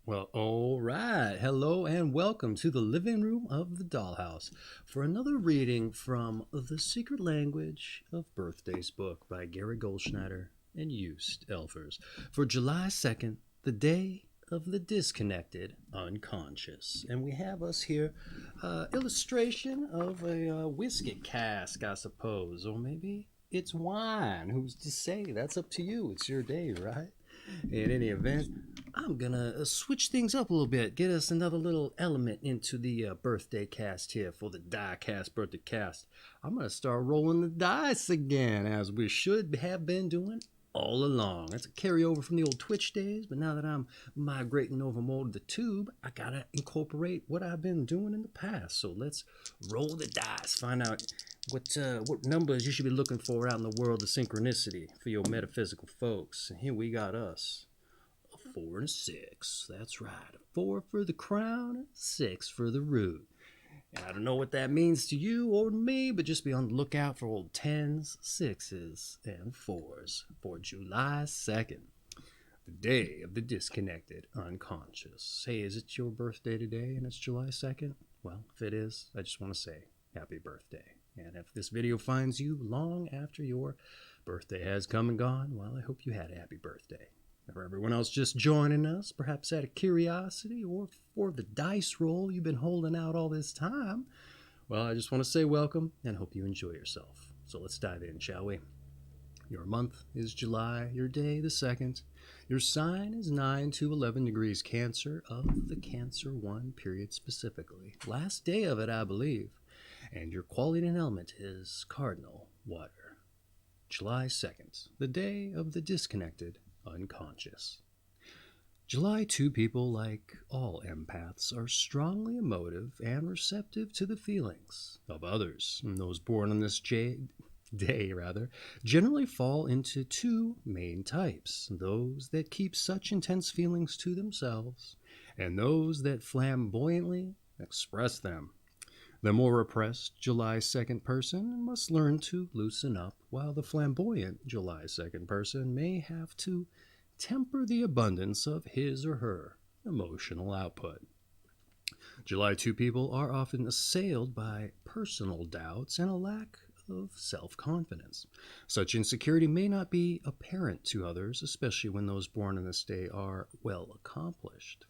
Well, all right. Hello and welcome to the living room of the dollhouse for another reading from The Secret Language of Birthdays book by Gary Goldschneider and Joost Elfers for July 2nd, the day of the disconnected unconscious. And we have us here illustration of a whiskey cask, I suppose, or maybe it's wine. Who's to say? That's up to you. It's your day, right? In any event, I'm gonna switch things up a little bit, get us another little element into the birthday cast here for the die cast birthday cast. I'm gonna start rolling the dice again, as we should have been doing all along. That's a carryover from the old Twitch days, but now that I'm migrating over more to the tube, I gotta incorporate what I've been doing in the past. So let's roll the dice, find out what numbers you should be looking for out in the world of synchronicity for your metaphysical folks. And here we got us. A 4 and a 6. That's right. A 4 for the crown, and 6 for the root. And I don't know what that means to you or to me, but just be on the lookout for old 10s, 6s, and 4s for July 2nd, the day of the disconnected unconscious. Hey, is it your birthday today and it's July 2nd? Well, if it is, I just want to say happy birthday. And if this video finds you long after your birthday has come and gone, well, I hope you had a happy birthday. For everyone else just joining us, perhaps out of curiosity or for the dice roll you've been holding out all this time, well, I just want to say welcome and hope you enjoy yourself. So let's dive in, shall we? Your month is July, your day the 2nd. Your sign is 9 to 11 degrees Cancer of the Cancer 1 period specifically. Last day of it, I believe. And your quality and element is Cardinal, water. July 2nd, the day of the disconnected unconscious. July 2 people, like all empaths, are strongly emotive and receptive to the feelings of others. And those born on this day, generally fall into two main types: those that keep such intense feelings to themselves, and those that flamboyantly express them. The more repressed July 2nd person must learn to loosen up, while the flamboyant July 2nd person may have to temper the abundance of his or her emotional output. July 2 people are often assailed by personal doubts and a lack of self-confidence. Such insecurity may not be apparent to others, especially when those born on this day are well accomplished.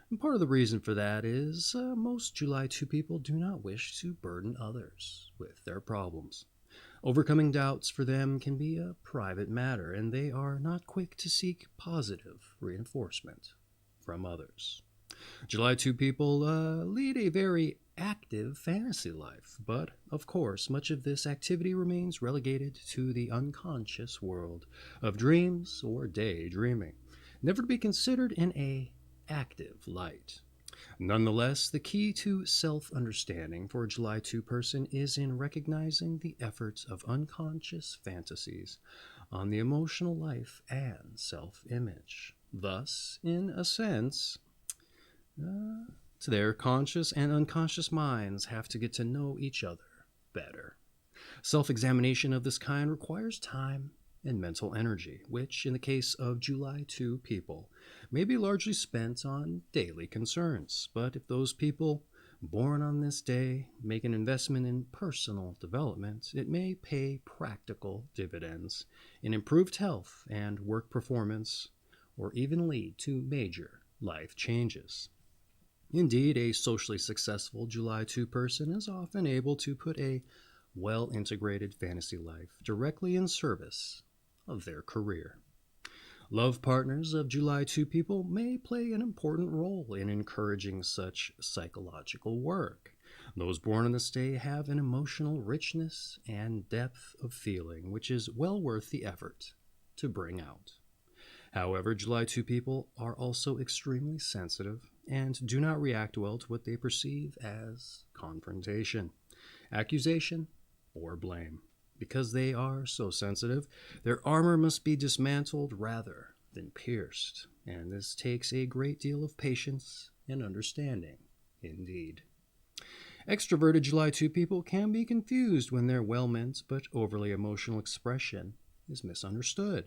And part of the reason for that is most July 2 people do not wish to burden others with their problems. Overcoming doubts for them can be a private matter, and they are not quick to seek positive reinforcement from others. July 2 people lead a very active fantasy life, but of course, much of this activity remains relegated to the unconscious world of dreams or daydreaming, never to be considered in a active light. Nonetheless, the key to self-understanding for a July 2 person is in recognizing the efforts of unconscious fantasies on the emotional life and self-image. Thus, in a sense, their conscious and unconscious minds have to get to know each other better. Self-examination of this kind requires time and mental energy, which, in the case of July 2 people, may be largely spent on daily concerns. But if those people born on this day make an investment in personal development, it may pay practical dividends in improved health and work performance, or even lead to major life changes. Indeed, a socially successful July 2 person is often able to put a well-integrated fantasy life directly in service of their career. Love partners of July 2 people may play an important role in encouraging such psychological work. Those born on this day have an emotional richness and depth of feeling which is well worth the effort to bring out. However, July 2 people are also extremely sensitive and do not react well to what they perceive as confrontation, accusation, or blame. Because they are so sensitive, their armor must be dismantled rather than pierced, and this takes a great deal of patience and understanding, indeed. Extroverted July 2 people can be confused when their well-meant but overly emotional expression is misunderstood.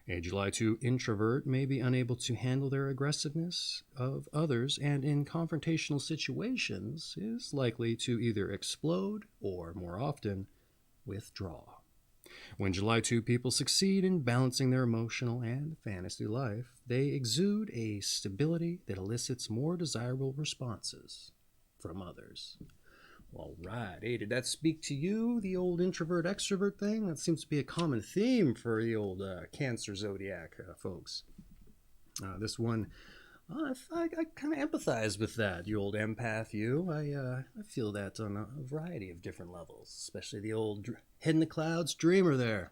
A July 2 introvert may be unable to handle their aggressiveness of others and in confrontational situations is likely to either explode or, more often, withdraw. When July 2 people succeed in balancing their emotional and fantasy life, they exude a stability that elicits more desirable responses from others. All right. Hey, did that speak to you, the old introvert-extrovert thing? That seems to be a common theme for the old Cancer zodiac folks. This one, I kind of empathize with that, you old empath, you. I feel that on a variety of different levels, especially the old head in the clouds dreamer there,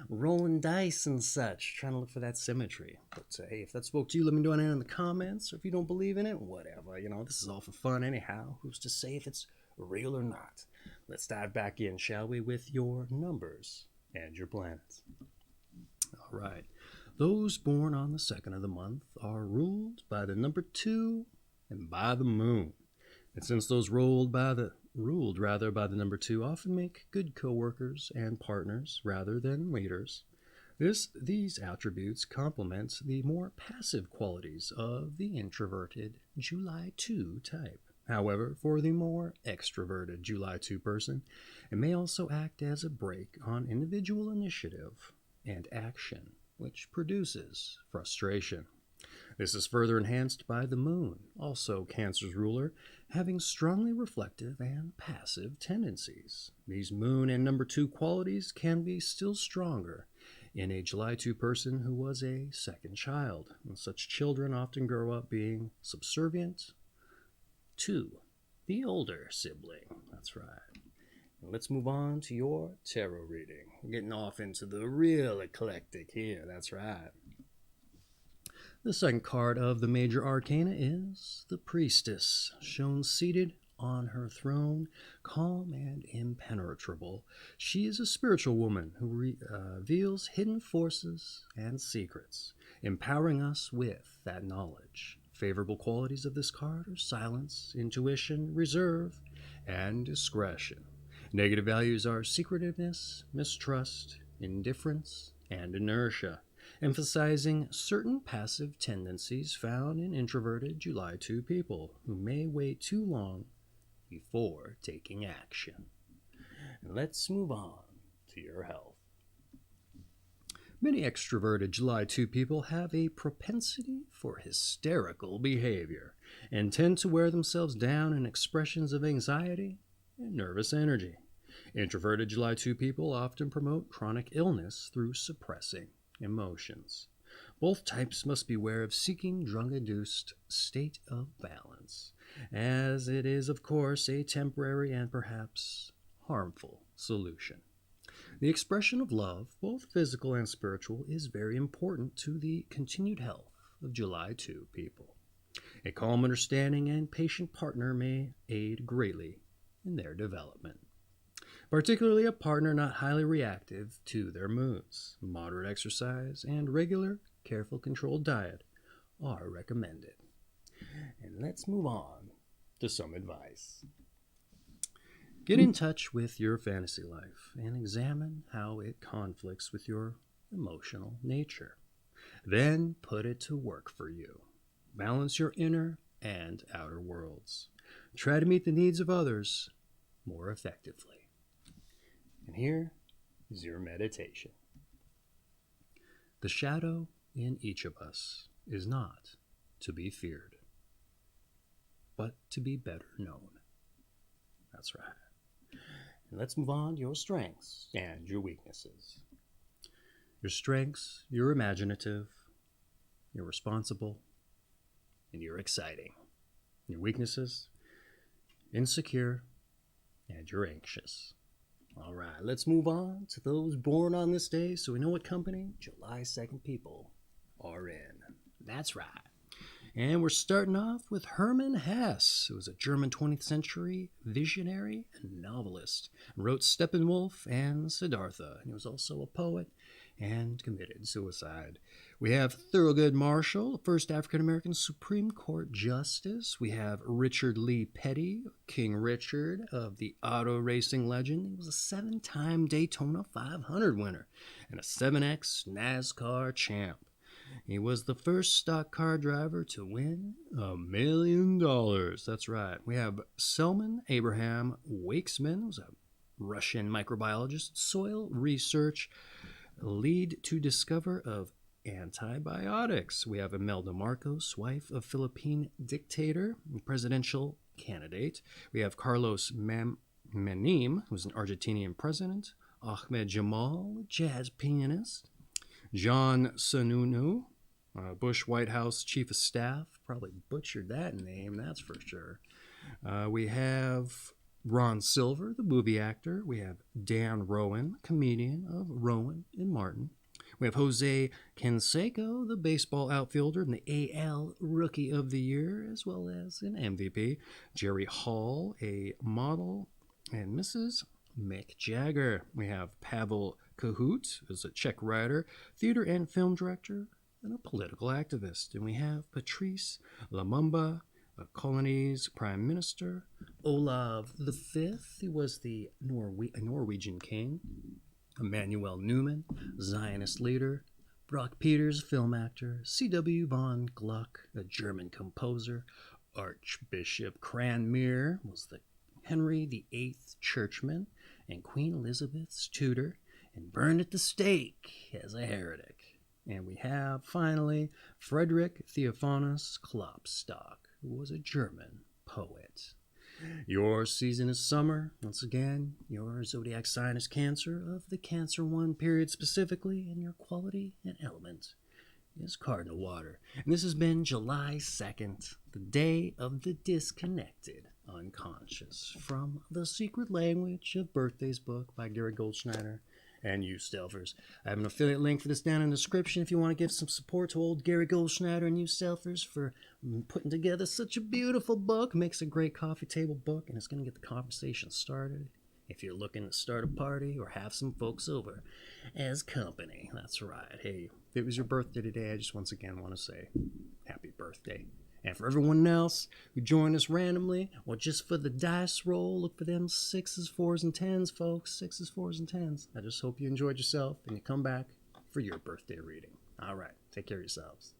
rolling dice and such, trying to look for that symmetry. But hey, if that spoke to you, let me know it in the comments, or if you don't believe in it, whatever. This is all for fun anyhow. Who's to say if it's real or not? Let's dive back in, shall we, with your numbers and your planets. All right. Those born on the 2nd of the month are ruled by the number 2 and by the moon. And since those ruled by the number 2 often make good co-workers and partners rather than leaders, these attributes complement the more passive qualities of the introverted July 2 type. However, for the more extroverted July 2 person, it may also act as a brake on individual initiative and action, which produces frustration. This is further enhanced by the moon, also Cancer's ruler, having strongly reflective and passive tendencies. These moon and number 2 qualities can be still stronger in a July 2 person who was a second child. And such children often grow up being subservient to the older sibling. That's right. Let's move on to your tarot reading. We're getting off into the real eclectic here. That's right. The second card of the major arcana is the Priestess, shown seated on her throne, calm and impenetrable. She is a spiritual woman who reveals hidden forces and secrets, empowering us with that knowledge. Favorable qualities of this card are silence, intuition, reserve, and discretion. Negative values are secretiveness, mistrust, indifference, and inertia, emphasizing certain passive tendencies found in introverted July 2 people who may wait too long before taking action. And let's move on to your health. Many extroverted July 2 people have a propensity for hysterical behavior and tend to wear themselves down in expressions of anxiety and nervous energy. Introverted July 2 people often promote chronic illness through suppressing emotions. Both types must beware of seeking drug-induced state of balance, as it is, of course, a temporary and perhaps harmful solution. The expression of love, both physical and spiritual, is very important to the continued health of July 2 people. A calm understanding and patient partner may aid greatly in their development. Particularly a partner not highly reactive to their moods. Moderate exercise and regular, careful, controlled diet are recommended. And let's move on to some advice. Get in touch with your fantasy life and examine how it conflicts with your emotional nature. Then put it to work for you. Balance your inner and outer worlds. Try to meet the needs of others more effectively. And here is your meditation. The shadow in each of us is not to be feared, but to be better known. That's right. And let's move on to your strengths and your weaknesses. Your strengths, you're imaginative, you're responsible, and you're exciting. Your weaknesses, insecure, and you're anxious. All right, let's move on to those born on this day so we know what company July 2nd people are in. That's right. And we're starting off with Hermann Hesse, who was a German 20th century visionary and novelist. Wrote Steppenwolf and Siddhartha. And he was also a poet and committed suicide. We have Thurgood Marshall, first African-American Supreme Court Justice. We have Richard Lee Petty, King Richard of the auto racing legend. He was a 7-time Daytona 500 winner and a 7X NASCAR champ. He was the first stock car driver to win $1 million. That's right. We have Selman Abraham Wakeman, who's a Russian microbiologist, soil research lead to discover of antibiotics. We have Imelda Marcos, wife of Philippine dictator and presidential candidate. We have Carlos Menem, who's an Argentinian president. Ahmed Jamal, jazz pianist. John Sununu, Bush White House chief of staff. Probably butchered that name, that's for sure. We have Ron Silver, the movie actor. We have Dan Rowan, comedian of Rowan and Martin. We have Jose Canseco, the baseball outfielder and the AL Rookie of the Year, as well as an MVP. Jerry Hall, a model, and Mrs. Mick Jagger. We have Pavel Kahoot, who's a Czech writer, theater and film director, and a political activist. And we have Patrice Lumumba, a colony's prime minister. Olav V, he was the Norwegian king. Emmanuel Newman, Zionist leader. Brock Peters, film actor. C.W. von Gluck, a German composer. Archbishop Cranmer was the Henry VIII churchman and Queen Elizabeth's tutor, and burned at the stake as a heretic. And we have, finally, Frederick Theophanus Klopstock, who was a German poet. Your season is summer. Once again, your zodiac sign is Cancer, of the Cancer 1 period specifically, and your quality and element is Cardinal water. And this has been July 2nd, the day of the disconnected unconscious, from The Secret Language of Birthdays book by Gary Goldschneider and you Stelfers. I have an affiliate link for this down in the description if you want to give some support to old Gary Goldschneider and you Stelfers for putting together such a beautiful book. Makes a great coffee table book, and it's going to get the conversation started if you're looking to start a party or have some folks over as company. That's right. Hey, if it was your birthday today, I just once again want to say happy birthday. And for everyone else who joined us randomly or just for the dice roll, look for them 6s, 4s, and 10s, folks. 6s, 4s, and 10s. I just hope you enjoyed yourself and you come back for your birthday reading. All right. Take care of yourselves.